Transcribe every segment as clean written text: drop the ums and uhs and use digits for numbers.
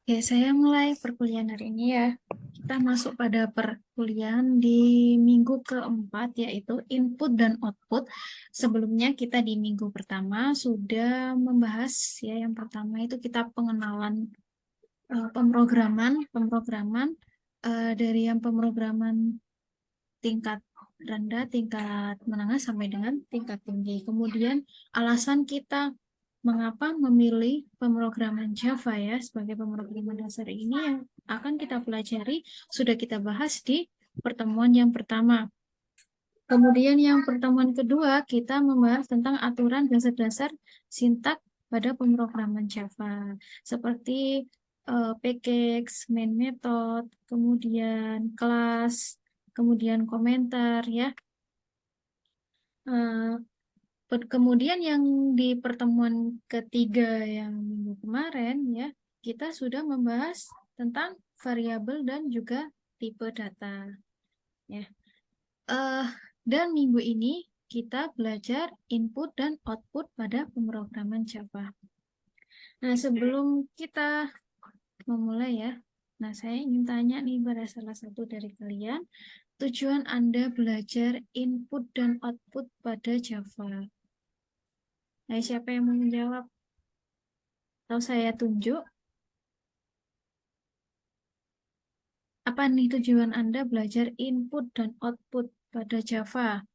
Oke, saya mulai perkuliahan hari ini ya. Kita masuk pada perkuliahan di minggu keempat, yaitu input dan output. Sebelumnya kita di minggu pertama sudah membahas ya, yang pertama itu kita pengenalan pemrograman dari yang pemrograman tingkat rendah, tingkat menengah sampai dengan tingkat tinggi. Kemudian alasan kita mengapa memilih pemrograman Java ya sebagai pemrograman dasar ini yang akan kita pelajari sudah kita bahas di pertemuan yang pertama. Kemudian yang pertemuan kedua kita membahas tentang aturan dasar-dasar sintak pada pemrograman Java seperti package, main method, kemudian kelas, kemudian komentar ya. Kemudian yang di pertemuan ketiga yang minggu kemarin ya, kita sudah membahas tentang variabel dan juga tipe data ya. Eh, dan minggu ini kita belajar input dan output pada pemrograman Java. Nah, sebelum kita memulai ya, nah saya ingin tanya nih pada salah satu dari kalian, tujuan Anda belajar input dan output pada Java. Nah, siapa yang mau menjawab? Atau saya tunjuk, apa nih tujuan Anda belajar input dan output pada Java?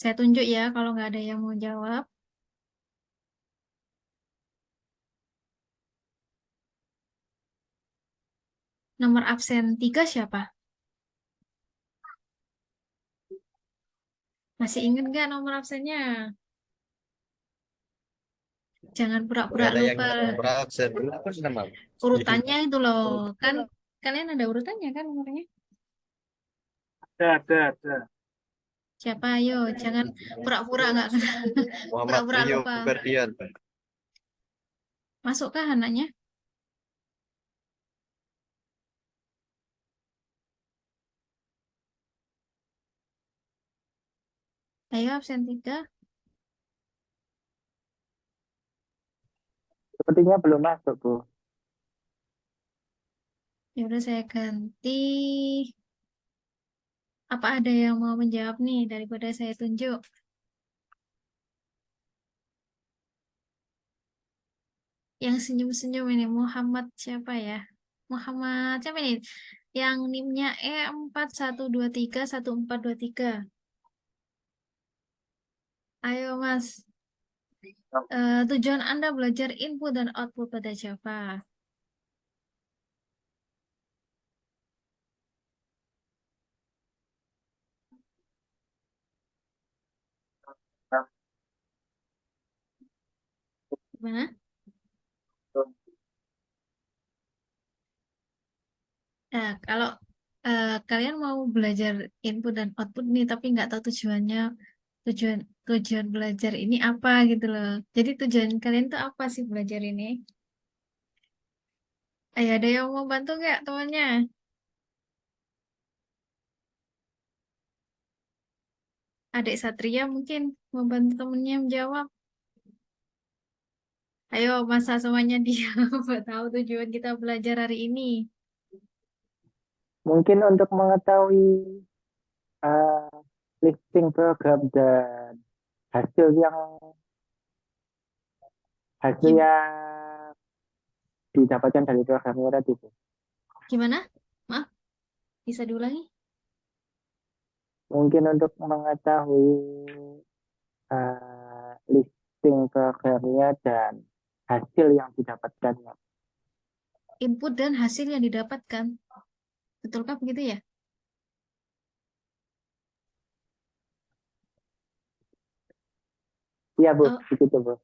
Saya tunjuk ya, kalau nggak ada yang mau jawab. Nomor absen 3 siapa? Masih ingat nggak nomor absennya? Jangan pura-pura Nggak ada yang lupa. nomor absen. Apa sih nama? Urutannya itu loh. Kan kalian ada urutannya kan nomornya? Ada. Siapa? Ayo, jangan pura-pura nggak kenal. Muhammad Pura-pura Rio lupa. Ferdian. Masukkah anaknya? Ayo absen 3. Sepertinya belum masuk, Bu. Ya udah saya ganti. Apa ada yang mau menjawab nih daripada saya tunjuk? Yang senyum-senyum ini Muhammad siapa ya? Muhammad siapa ini? Yang NIM-nya E41231423. Ayo Mas, tujuan Anda belajar input dan output pada Java. Gimana? Nah, kalau kalian mau belajar input dan output nih, tapi nggak tahu tujuannya, tujuan tujuan belajar ini apa gitu loh. Jadi tujuan kalian tuh apa sih belajar ini? Ayo, ada yang mau bantu nggak temannya? Adik Satria mungkin mau bantu temennya menjawab. Ayo, masa semuanya diam. Buat tahu tujuan kita belajar hari ini. Mungkin untuk mengetahui eh, listing program dan hasil yang hasil Gim- yang didapatkan dari programnya tadi, Bu. Gimana? Maaf, bisa diulangi? Mungkin untuk mengetahui listing programnya dan hasil yang didapatkannya. Input dan hasil yang didapatkan. Betulkah begitu ya? Iya, Bu, Oh, begitu, Bu.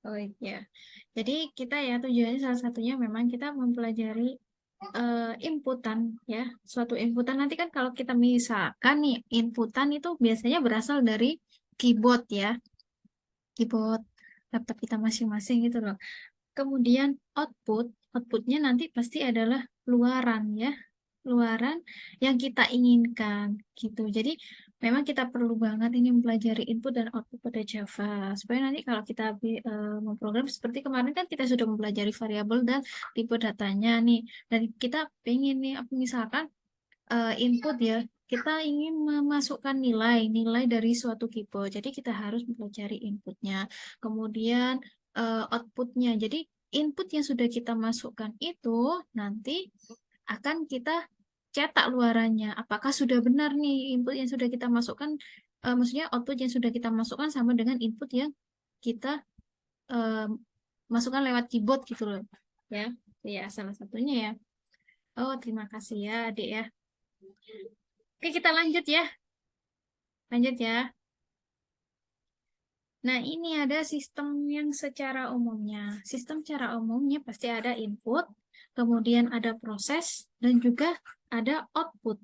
oh iya. Jadi kita ya tujuannya salah satunya memang kita mempelajari inputan ya. Suatu inputan nanti kan kalau kita misalkan nih inputan itu biasanya berasal dari keyboard ya. Keyboard laptop kita masing-masing gitu loh. Kemudian outputnya nanti pasti adalah luaran ya. luaran yang kita inginkan gitu. Jadi memang kita perlu banget ini mempelajari input dan output pada Java supaya nanti kalau kita memprogram seperti kemarin kan kita sudah mempelajari variabel dan tipe datanya nih, dan kita pengen nih misalkan input ya, kita ingin memasukkan nilai dari suatu type. Jadi kita harus mempelajari inputnya, kemudian outputnya. Jadi input yang sudah kita masukkan itu nanti akan kita cetak luarannya. Apakah sudah benar nih input yang sudah kita masukkan, maksudnya output yang sudah kita masukkan sama dengan input yang kita eh, masukkan lewat keyboard gitu loh. Ya, ya salah satunya ya. Oh, terima kasih ya, Adik ya. Oke, kita lanjut ya. Lanjut ya. Nah, ini ada sistem yang secara umumnya. Sistem secara umumnya pasti ada input, kemudian ada proses, dan juga ada output.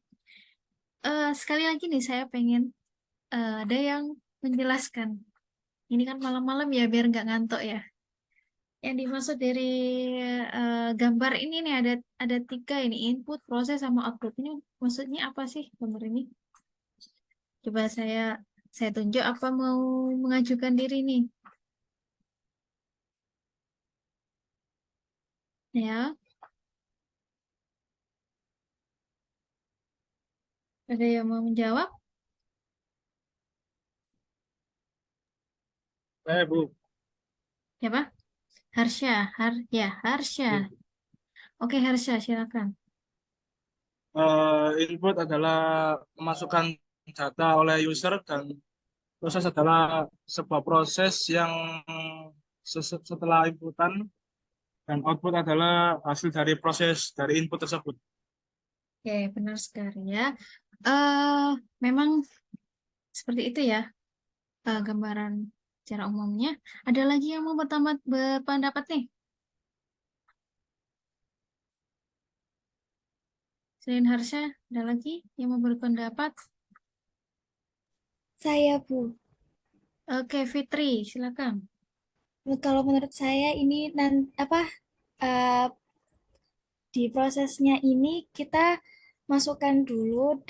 Sekali lagi nih, saya pengen ada yang menjelaskan. Ini kan malam-malam ya, biar nggak ngantuk ya. Yang dimaksud dari gambar ini nih ada 3 ini, input, proses, sama output. Ini maksudnya apa sih gambar ini? Coba saya tunjuk apa mau mengajukan diri nih. Ya, ada yang mau menjawab? Bu. Siapa? Harsha, Harsha. Oke, Harsha, silakan. Input adalah memasukkan data oleh user dan proses adalah sebuah proses yang setelah inputan dan output adalah hasil dari proses dari input tersebut. Oke, benar sekali ya. eh Memang seperti itu ya, gambaran secara umumnya. Ada lagi yang mau berpendapat nih? Selain Harsha, ada lagi yang mau berpendapat? Saya, Bu. Oke, Fitri, silakan. Kalau menurut saya ini eh, di prosesnya ini kita masukkan dulu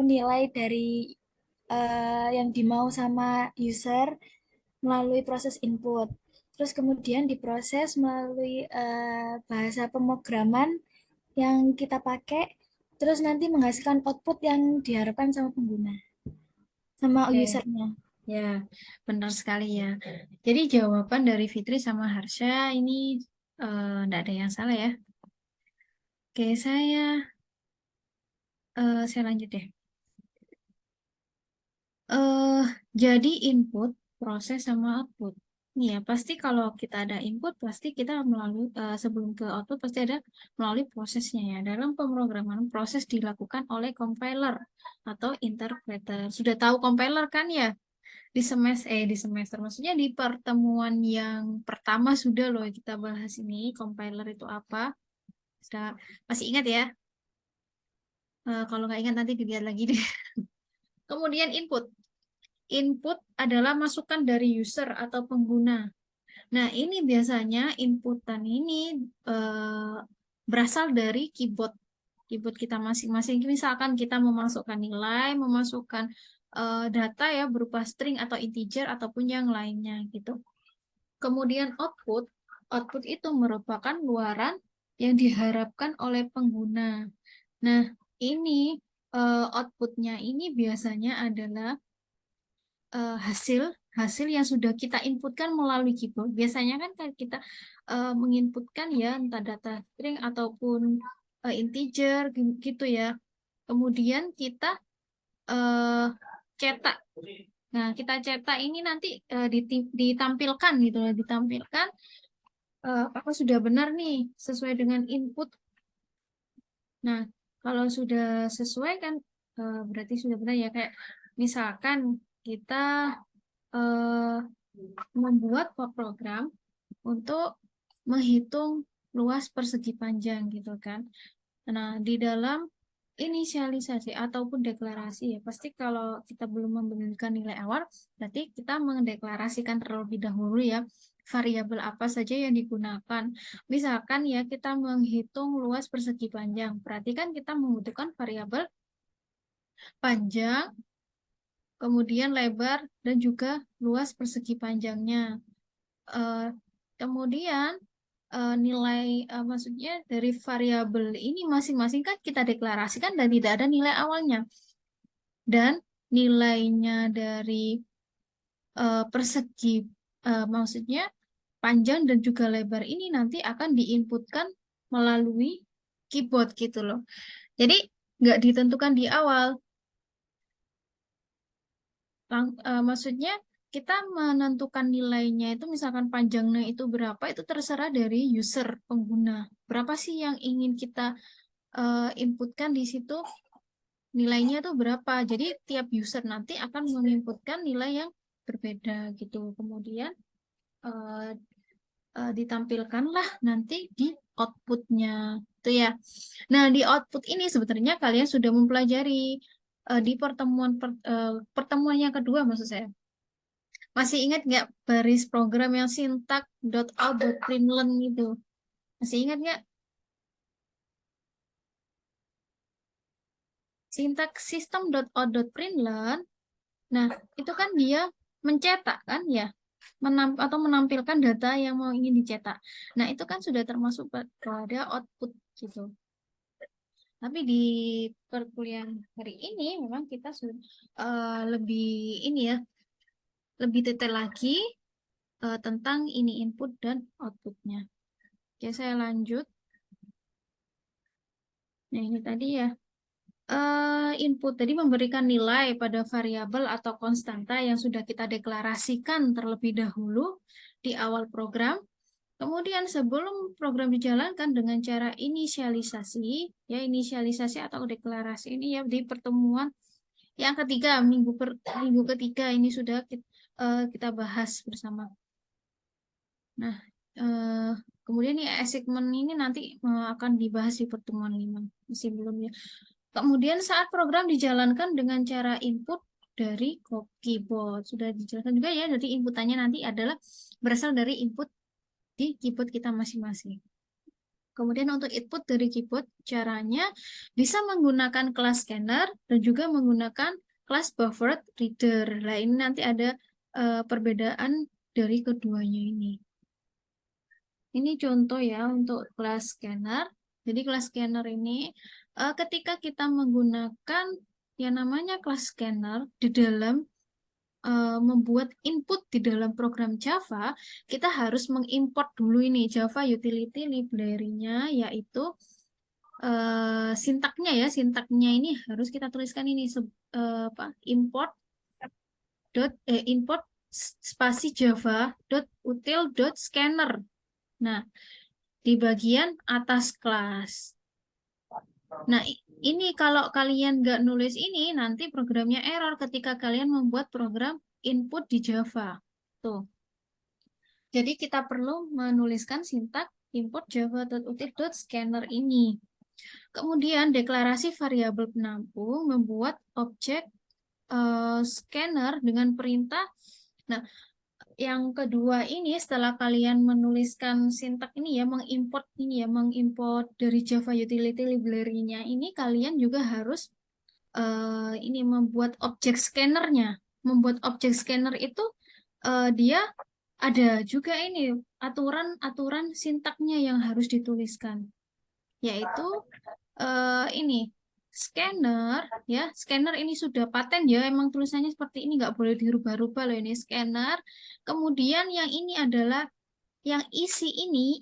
nilai dari yang dimau sama user melalui proses input. Terus kemudian diproses melalui bahasa pemrograman yang kita pakai, terus nanti menghasilkan output yang diharapkan sama pengguna, sama Oke. usernya. Ya, benar sekali ya. Jadi jawaban dari Fitri sama Harsha ini enggak ada yang salah ya. Oke, saya lanjut deh. Jadi input, proses sama output. Nih ya, pasti kalau kita ada input, pasti kita melalui sebelum ke output pasti ada melalui prosesnya ya. Dalam pemrograman proses dilakukan oleh compiler atau interpreter. Sudah tahu compiler kan ya? Di semester maksudnya di pertemuan yang pertama sudah loh kita bahas ini compiler itu apa. Sudah masih ingat ya? Kalau nggak ingat nanti dilihat lagi deh. Kemudian input. Input adalah masukan dari user atau pengguna. Nah, ini biasanya inputan ini berasal dari keyboard kita masing-masing. Misalkan kita memasukkan nilai, memasukkan data ya berupa string atau integer ataupun yang lainnya gitu. Kemudian output itu merupakan luaran yang diharapkan oleh pengguna. Nah, ini outputnya ini biasanya adalah hasil yang sudah kita inputkan melalui keyboard. Biasanya kan kita menginputkan ya entah data string ataupun integer gitu ya. Kemudian kita eh, cetak. Nah, kita cetak ini nanti ditampilkan gitu loh, ditampilkan apakah sudah benar nih sesuai dengan input. Nah, kalau sudah sesuai kan berarti sudah benar ya, kayak misalkan kita eh, membuat program untuk menghitung luas persegi panjang gitu kan. Nah, di dalam inisialisasi ataupun deklarasi ya. Pasti kalau kita belum memberikan nilai awal, berarti kita mendeklarasikan terlebih dahulu ya variabel apa saja yang digunakan. Misalkan ya kita menghitung luas persegi panjang, berarti kan kita membutuhkan variabel panjang, kemudian lebar, dan juga luas persegi panjangnya. Kemudian nilai maksudnya dari variabel ini masing-masing kan kita deklarasikan dan tidak ada nilai awalnya. Dan nilainya dari persegi maksudnya panjang dan juga lebar ini nanti akan diinputkan melalui keyboard gitu loh. Jadi nggak ditentukan di awal. Maksudnya kita menentukan nilainya itu misalkan panjangnya itu berapa itu terserah dari user pengguna. Berapa sih yang ingin kita inputkan di situ nilainya itu berapa. Jadi tiap user nanti akan menginputkan nilai yang berbeda gitu. Kemudian ditampilkanlah nanti di outputnya itu ya. Nah di output ini sebenarnya kalian sudah mempelajari di pertemuan yang kedua maksud saya. Masih ingat nggak baris program yang syntax.out.println itu? Masih ingat nggak? Syntax system.out.println. Nah, itu kan dia mencetak kan ya, atau menampilkan data yang mau ingin dicetak. Nah, itu kan sudah termasuk pada output gitu. Tapi di perkuliahan hari ini memang kita sudah lebih ini ya, lebih detail lagi tentang ini input dan outputnya. Oke, saya lanjut. Nah, ini tadi ya. Input tadi memberikan nilai pada variabel atau konstanta yang sudah kita deklarasikan terlebih dahulu di awal program. Kemudian sebelum program dijalankan dengan cara inisialisasi, ya inisialisasi atau deklarasi ini ya di pertemuan yang ketiga, minggu ketiga ini sudah kita bahas bersama. Nah, kemudian nih assignment ini nanti akan dibahas di pertemuan 5, masih belum ya. Kemudian saat program dijalankan dengan cara input dari keyboard. Sudah dijelaskan juga ya, jadi inputannya nanti adalah berasal dari input di keyboard kita masing-masing. Kemudian untuk input dari keyboard, caranya bisa menggunakan kelas scanner dan juga menggunakan kelas buffered reader. Nah, ini nanti ada perbedaan dari keduanya ini. Ini contoh ya untuk kelas scanner. Jadi kelas scanner ini ketika kita menggunakan yang namanya kelas scanner di dalam membuat input di dalam program Java, kita harus mengimport dulu ini Java Utility Library-nya, yaitu sintaknya ya, sintaknya ini harus kita tuliskan ini import spasi java.util.scanner. Nah, di bagian atas kelas. Nah, ini kalau kalian nggak nulis ini, nanti programnya error ketika kalian membuat program input di Java. Tuh. Jadi kita perlu menuliskan sintak import java.util.scanner ini. Kemudian deklarasi variabel penampung membuat objek scanner dengan perintah. Nah, yang kedua ini setelah kalian menuliskan sintak ini ya, mengimport dari Java Utility Library-nya ini, kalian juga harus ini membuat objek scanner-nya. Membuat objek scanner itu dia ada juga ini aturan sintaknya yang harus dituliskan, yaitu ini scanner ya, scanner ini sudah paten ya, emang tulisannya seperti ini, nggak boleh dirubah-rubah loh ini scanner. Kemudian yang ini adalah yang isi ini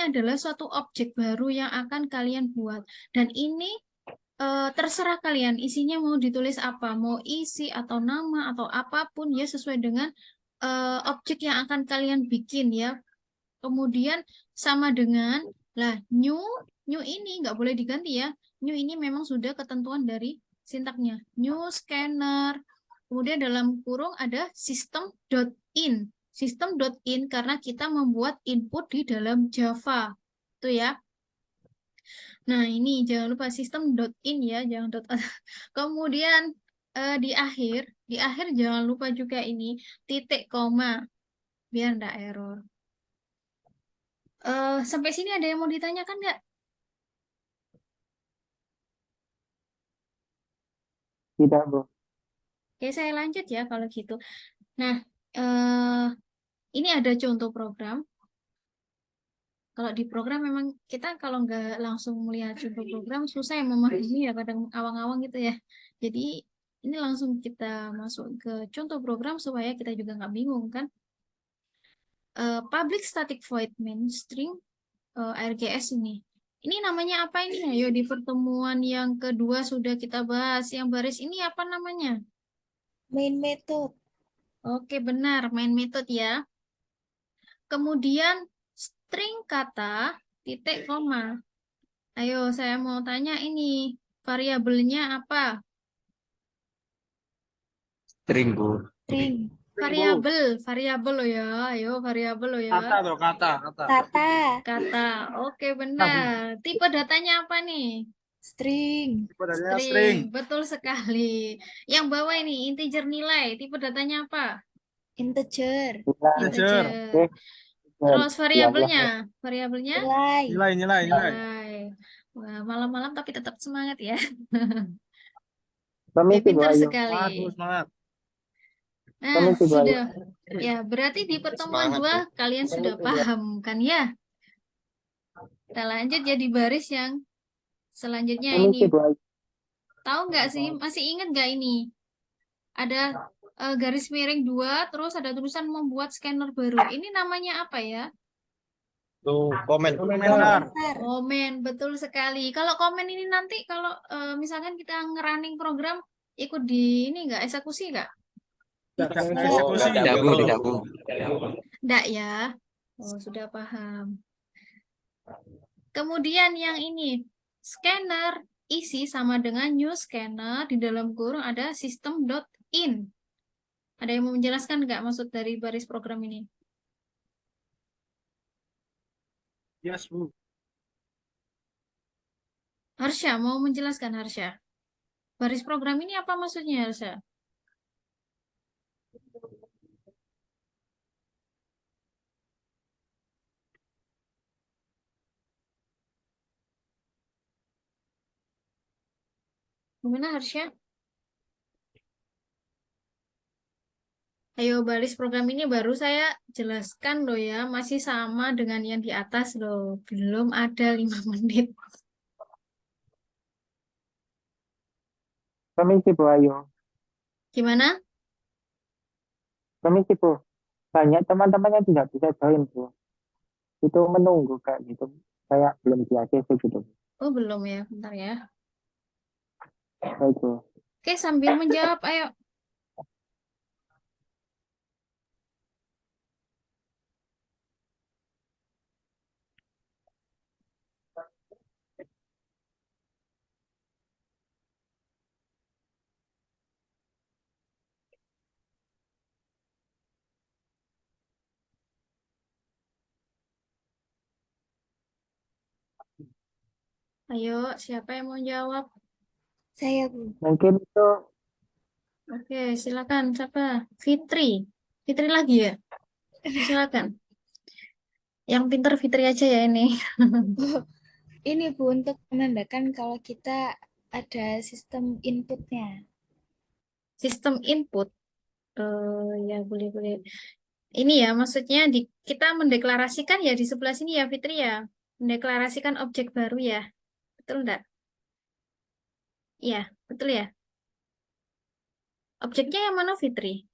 adalah suatu objek baru yang akan kalian buat, dan ini terserah kalian isinya mau ditulis apa, mau isi atau nama atau apapun ya, sesuai dengan objek yang akan kalian bikin ya. Kemudian sama dengan new ini nggak boleh diganti ya. New ini memang sudah ketentuan dari sintaknya. New scanner. Kemudian dalam kurung ada system.in. System.in karena kita membuat input di dalam Java. Itu ya. Nah, ini jangan lupa sistem .in ya, jangan .out. Kemudian di akhir jangan lupa juga ini titik koma biar enggak error. Sampai sini ada yang mau ditanyakan nggak? Tidak, Bu. Oke, saya lanjut ya kalau gitu. Nah, eh, ini ada contoh program. Kalau di program memang kita kalau nggak langsung melihat contoh program susah yang memahami ya, kadang awang-awang gitu ya. Jadi ini langsung kita masuk ke contoh program supaya kita juga nggak bingung kan. Public static void main string RGS ini. Ini namanya apa ini? Ayo di pertemuan yang kedua sudah kita bahas. Yang baris ini apa namanya? Main method. Oke, benar, main method ya. Kemudian string kata titik koma. Ayo, saya mau tanya ini variabelnya apa? String, Bu. String. Variabel lo ya. Ayo, variabel lo ya. Kata tuh, kata. Kata. Kata. Oke, benar. Tipe datanya apa nih? String. Tipe datanya string. Betul sekali. Yang bawah ini integer nilai. Tipe datanya apa? Integer. Nilai. Integer. Oke. Terus Ya, variabelnya? Nilai. Nilai. Wah, malam-malam tapi tetap semangat ya. Permisi, Bu Pintar Ayu. sekali. Waduh, semangat. Nah, Permisi, Bu Ayu. sudah. Ya, berarti di pertemuan Semangat, 2 kalian sudah paham kan ya? Kita lanjut ya di baris yang selanjutnya Permisi, ini. Bu Ayu. Tahu nggak sih? Masih ingat nggak ini? Ada garis miring 2, terus ada tulisan membuat scanner baru. Ini namanya apa ya? Tuh, komen. Komentar. Komen, betul sekali. Kalau komen ini nanti kalau misalkan kita ngerunning program ikut di ini nggak eksekusi nggak? Tidak Oh, eksekusi. tidak, Bu. Tidak, Bu. Nggak ya? Oh, sudah paham. Kemudian yang ini, scanner isi sama dengan new scanner, di dalam kurung ada system.in. Ada yang mau menjelaskan nggak maksud dari baris program ini? Yes, Bu. Harsha, mau menjelaskan Harsha? Baris program ini apa maksudnya Harsha? Gimana Harsha? Ayo, baris program ini baru saya jelaskan loh ya, masih sama dengan yang di atas loh. Belum ada 5 menit. Permisi, Bu Ayu. Gimana? Permisi, Bu. Banyak teman-teman yang tidak bisa join, Bu. Itu menunggu kayak gitu. Kayak belum di ACC gitu. Oh, belum ya. Bentar ya. Baik, Bu. Oke, sambil menjawab, ayo. Ayo, siapa yang mau jawab? Saya, Bu. Mungkin itu Oke, silakan. Siapa? Fitri. Fitri lagi ya? Silakan. Yang pintar Fitri aja ya ini. Ini, Bu, untuk menandakan kalau kita ada sistem inputnya. Sistem input. Ya, boleh-boleh. Ini ya, maksudnya kita mendeklarasikan ya di sebelah sini ya, Fitri ya. Mendeklarasikan objek baru ya. Betul enggak? Iya, betul ya. Objeknya yang mana, Fitri?